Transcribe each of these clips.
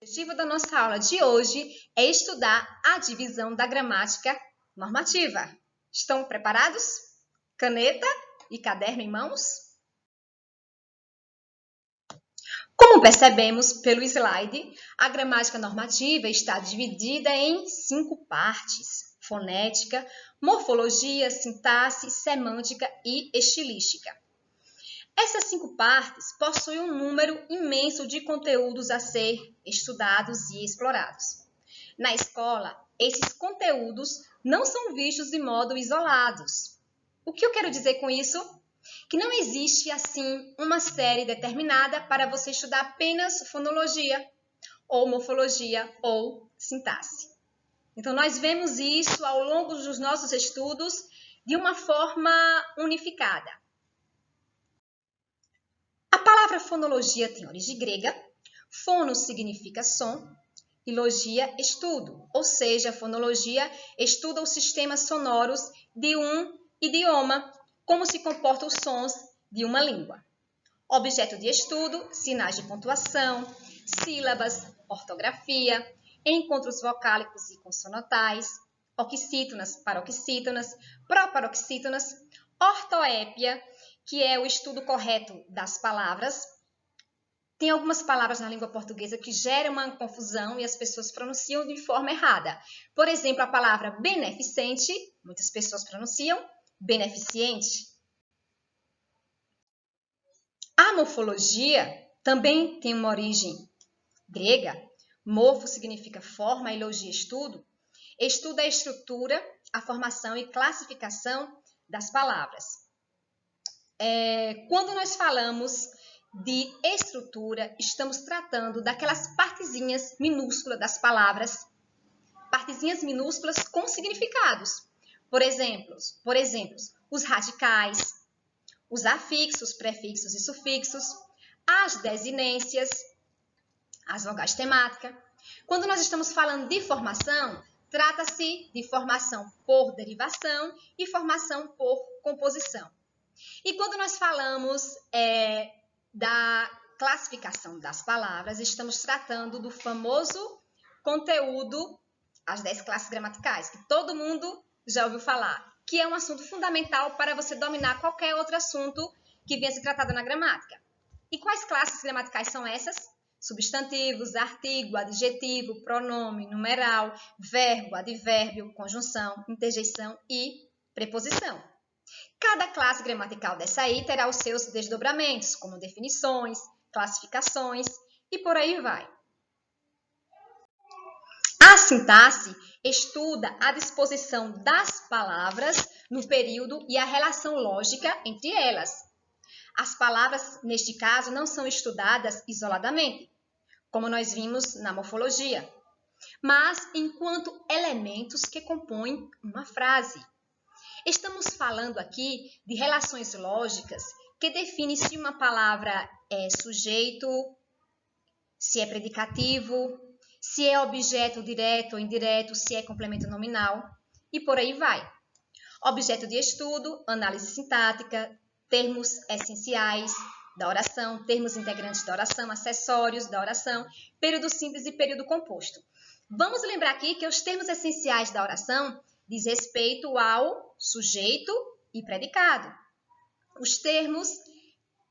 O objetivo da nossa aula de hoje é estudar a divisão da gramática normativa. Estão preparados? Caneta e caderno em mãos? Como percebemos pelo slide, a gramática normativa está dividida em 5 partes: fonética, morfologia, sintaxe, semântica e estilística. Essas 5 partes possuem um número imenso de conteúdos a ser estudados e explorados. Na escola, esses conteúdos não são vistos de modo isolados. O que eu quero dizer com isso? Que não existe, assim, uma série determinada para você estudar apenas fonologia, ou morfologia, ou sintaxe. Então, nós vemos isso ao longo dos nossos estudos de uma forma unificada. A palavra fonologia tem origem grega, fono significa som, e logia, estudo, ou seja, a fonologia estuda os sistemas sonoros de um idioma, como se comportam os sons de uma língua. Objeto de estudo, sinais de pontuação, sílabas, ortografia, encontros vocálicos e consonantais, oxítonas, paroxítonas, proparoxítonas, ortoépia, que é o estudo correto das palavras. Tem algumas palavras na língua portuguesa que geram uma confusão e as pessoas pronunciam de forma errada. Por exemplo, a palavra beneficente, muitas pessoas pronunciam beneficiente. A morfologia também tem uma origem grega. Morfo significa forma, e logia, estudo. Estuda a estrutura, a formação e classificação das palavras. Quando nós falamos de estrutura, estamos tratando daquelas partezinhas minúsculas das palavras, partezinhas minúsculas com significados. Por exemplo, os radicais, os afixos, prefixos e sufixos, as desinências, as vogais temáticas. Quando nós estamos falando de formação, trata-se de formação por derivação e formação por composição. E quando nós falamos da classificação das palavras, estamos tratando do famoso conteúdo, as 10 classes gramaticais, que todo mundo já ouviu falar, que é um assunto fundamental para você dominar qualquer outro assunto que venha ser tratado na gramática. E quais classes gramaticais são essas? Substantivos, artigo, adjetivo, pronome, numeral, verbo, advérbio, conjunção, interjeição e preposição. Cada classe gramatical dessa aí terá os seus desdobramentos, como definições, classificações e por aí vai. A sintaxe estuda a disposição das palavras no período e a relação lógica entre elas. As palavras, neste caso, não são estudadas isoladamente, como nós vimos na morfologia, mas enquanto elementos que compõem uma frase. Estamos falando aqui de relações lógicas que definem se uma palavra é sujeito, se é predicativo, se é objeto direto ou indireto, se é complemento nominal e por aí vai. Objeto de estudo, análise sintática, termos essenciais da oração, termos integrantes da oração, acessórios da oração, período simples e período composto. Vamos lembrar aqui que os termos essenciais da oração diz respeito ao sujeito e predicado. Os termos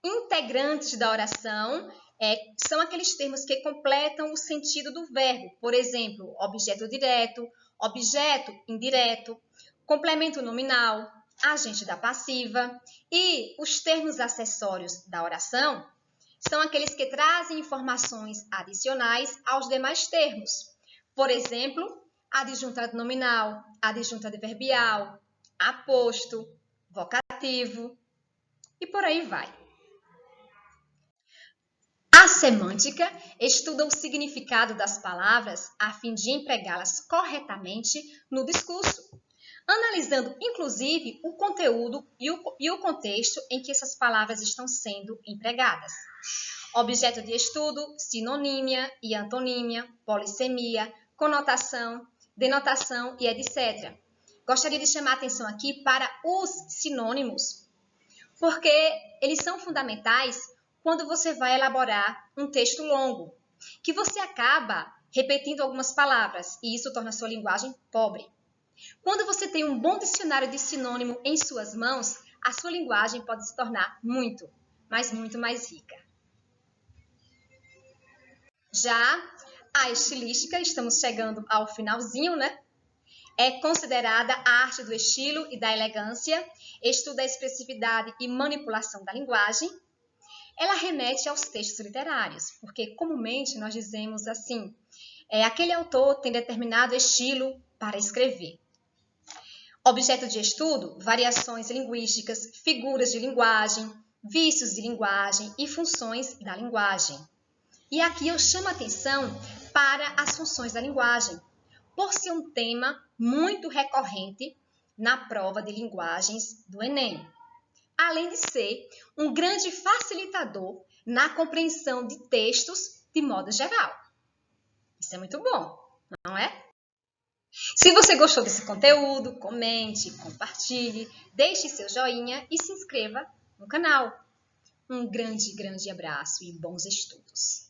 integrantes da oração são aqueles termos que completam o sentido do verbo. Por exemplo, objeto direto, objeto indireto, complemento nominal, agente da passiva. E os termos acessórios da oração são aqueles que trazem informações adicionais aos demais termos. Por exemplo, adjunto nominal, adjunto adverbial, aposto, vocativo e por aí vai. A semântica estuda o significado das palavras a fim de empregá-las corretamente no discurso, analisando inclusive o conteúdo e o contexto em que essas palavras estão sendo empregadas. Objeto de estudo, sinonímia e antonímia, polissemia, conotação, denotação e etc. Gostaria de chamar a atenção aqui para os sinônimos, porque eles são fundamentais quando você vai elaborar um texto longo. que você acaba repetindo algumas palavras e isso torna a sua linguagem pobre. Quando você tem um bom dicionário de sinônimo em suas mãos, a sua linguagem pode se tornar muito, mas muito mais rica. Já a estilística, estamos chegando ao finalzinho, né? É considerada a arte do estilo e da elegância, estuda a expressividade e manipulação da linguagem. Ela remete aos textos literários, porque comumente nós dizemos assim, aquele autor tem determinado estilo para escrever. Objeto de estudo, variações linguísticas, figuras de linguagem, vícios de linguagem e funções da linguagem. E aqui eu chamo a atenção para as funções da linguagem, por ser um tema muito recorrente na prova de linguagens do Enem. Além de ser um grande facilitador na compreensão de textos de modo geral. Isso é muito bom, não é? Se você gostou desse conteúdo, comente, compartilhe, deixe seu joinha e se inscreva no canal. Um grande, grande abraço e bons estudos!